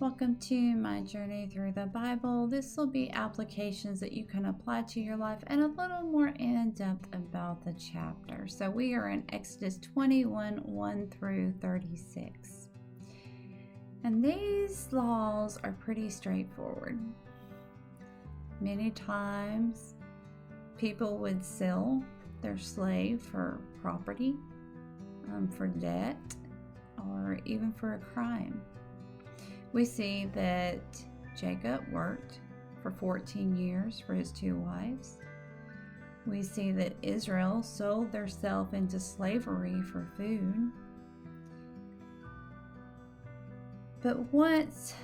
Welcome to my journey through the Bible. This will be applications that you can apply to your life and a little more in depth about the chapter. So we are in Exodus 21, 1 through 36. And these laws are pretty straightforward. Many times people would sell their slave for property, for debt, or even for a crime. We see that Jacob worked for 14 years for his two wives. We see that Israel sold themselves into slavery for food. But once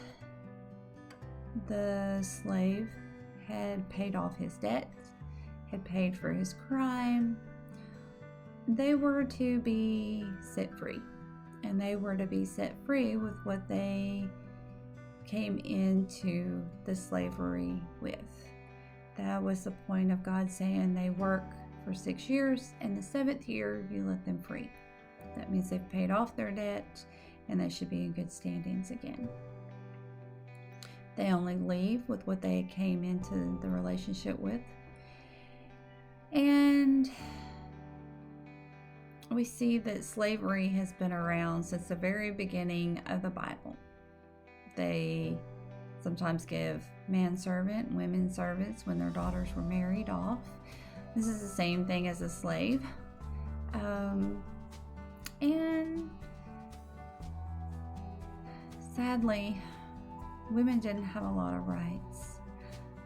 the slave had paid off his debt, had paid for his crime, they were to be set free. And they were to be set free with what they came into the slavery with. That was the point of God saying they work for 6 years, and the 7th year you let them free. That means they've paid off their debt and they should be in good standings again. They only leave with what they came into the relationship with. And we see that slavery has been around since the very beginning of the Bible. They sometimes give manservant and women servants when their daughters were married off. This is the same thing as a slave. And sadly, women didn't have a lot of rights.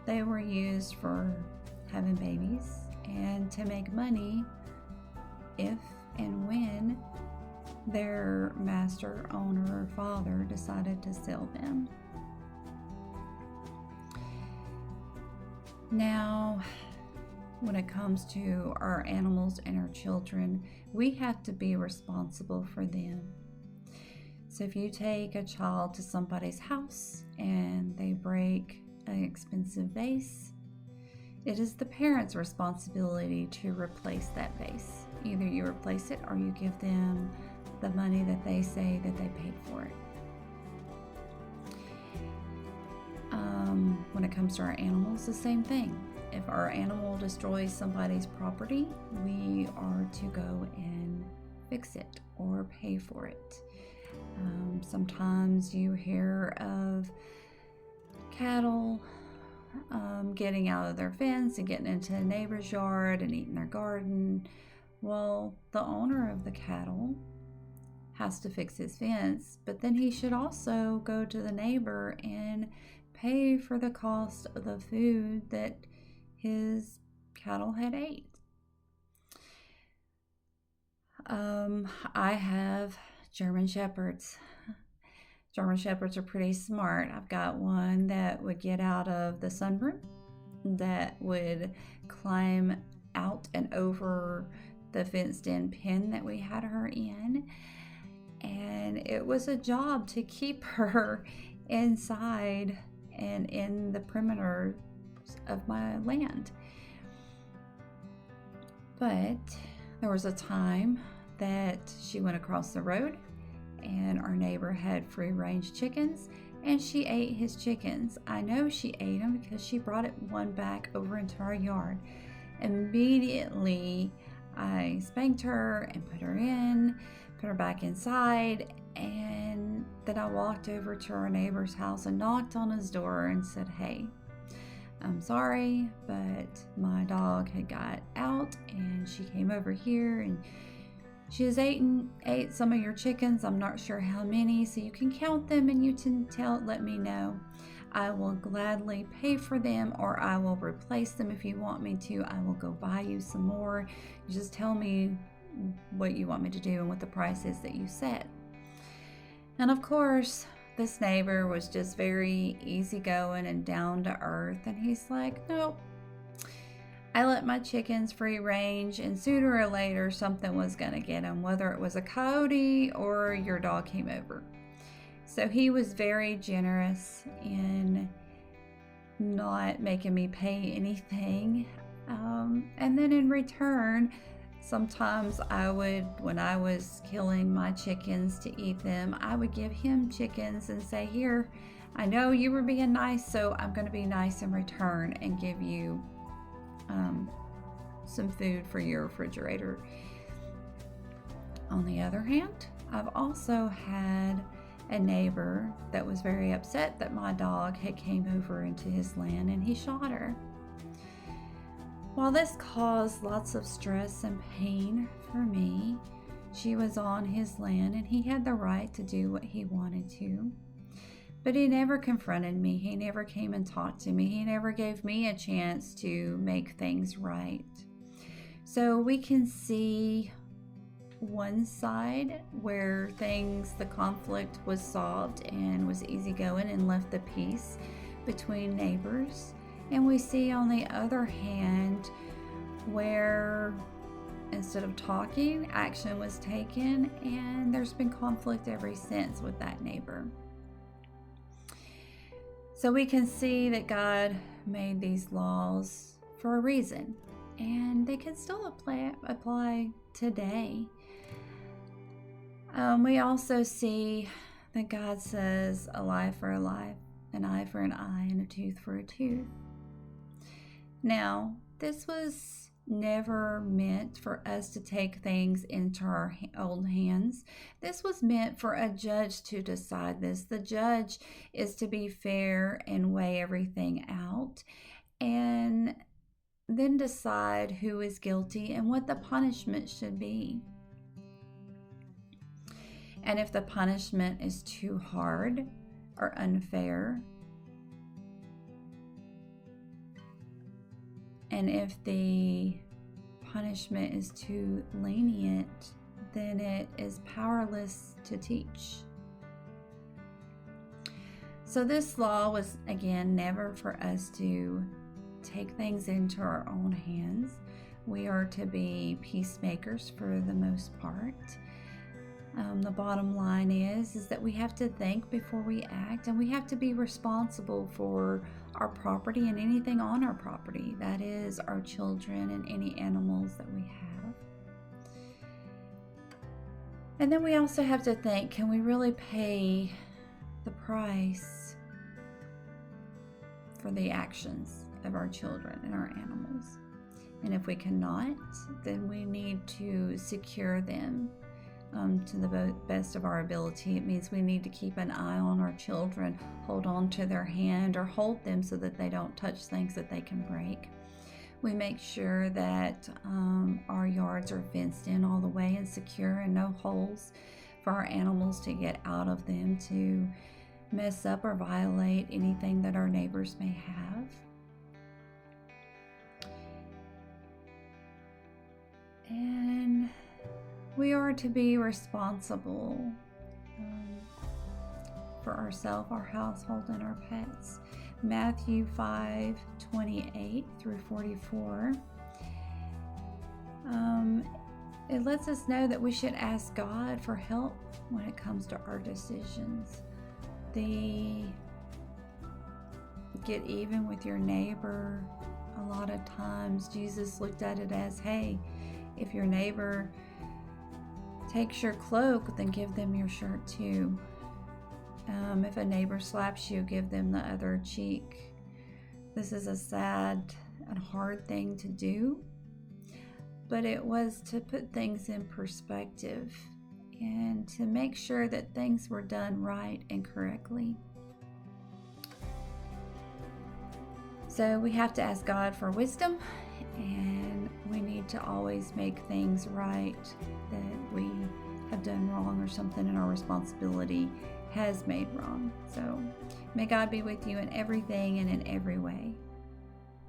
They were used for having babies and to make money if and when their master, owner, or father decided to sell them. Now, when it comes to our animals and our children, we have to be responsible for them. So if you take a child to somebody's house and they break an expensive vase, it is the parent's responsibility to replace that vase. Either you replace it or you give them the money that they say that they paid for it. When it comes to our animals, the same thing. If our animal destroys somebody's property, we are to go and fix it or pay for it. Sometimes you hear of cattle getting out of their fence and getting into a neighbor's yard and eating their garden. Well, the owner of the cattle has to fix his fence, but then he should also go to the neighbor and pay for the cost of the food that his cattle had ate. I have German Shepherds. German Shepherds are pretty smart. I've got one that would get out of the sunroom, that would climb out and over the fenced-in pen that we had her in. And it was a job to keep her inside and in the perimeter of my land. But there was a time that she went across the road and our neighbor had free-range chickens and she ate his chickens. I know she ate them because she brought one back over into our yard. Immediately, I spanked her and put her back inside, and then I walked over to our neighbor's house and knocked on his door and said, "Hey, I'm sorry, but my dog had got out and she came over here and she has ate some of your chickens. I'm not sure how many, so you can count them and you can let me know. I will gladly pay for them, or I will replace them if you want me to. I will go buy you some more. You just tell me what you want me to do and what the price is that you set." And of course, this neighbor was just very easygoing and down to earth, and he's like, "Nope. I let my chickens free range, and sooner or later something was going to get them, whether it was a coyote or your dog came over." So he was very generous in not making me pay anything. And then in return, Sometimes when I was killing my chickens to eat them, I would give him chickens and say, here, I know you were being nice, so I'm going to be nice in return and give you some food for your refrigerator. On the other hand, I've also had a neighbor that was very upset that my dog had came over into his land and he shot her. While this caused lots of stress and pain for me, she was on his land and he had the right to do what he wanted to. But he never confronted me. He never came and talked to me. He never gave me a chance to make things right. So we can see one side where the conflict was solved and was easygoing and left the peace between neighbors. And we see on the other hand where instead of talking, action was taken, and there's been conflict ever since with that neighbor. So we can see that God made these laws for a reason, and they can still apply today. We also see that God says a life for a life, an eye for an eye, and a tooth for a tooth. Now, this was never meant for us to take things into our own hands. This was meant for a judge to decide this. The judge is to be fair and weigh everything out and then decide who is guilty and what the punishment should be. And if the punishment is too hard or unfair, and if the punishment is too lenient, then it is powerless to teach. So this law was, again, never for us to take things into our own hands. We are to be peacemakers for the most part. The bottom line is that we have to think before we act, and we have to be responsible for our property and anything on our property. That is our children and any animals that we have. And then we also have to think, can we really pay the price for the actions of our children and our animals? And if we cannot, then we need to secure them to the best of our ability. It means we need to keep an eye on our children, hold on to their hand, or hold them so that they don't touch things that they can break. We make sure that our yards are fenced in all the way and secure, and no holes for our animals to get out of them to mess up or violate anything that our neighbors may have. And we are to be responsible for ourselves, our household, and our pets. Matthew 5:28 through 44. It lets us know that we should ask God for help when it comes to our decisions. The get even with your neighbor, a lot of times Jesus looked at it as, hey, if your neighbor takes your cloak, then give them your shirt too. If a neighbor slaps you, give them the other cheek. This is a sad and hard thing to do, but it was to put things in perspective and to make sure that things were done right and correctly. So we have to ask God for wisdom, and we need to always make things right that we have done wrong or something in our responsibility has made wrong. So may God be with you in everything and in every way.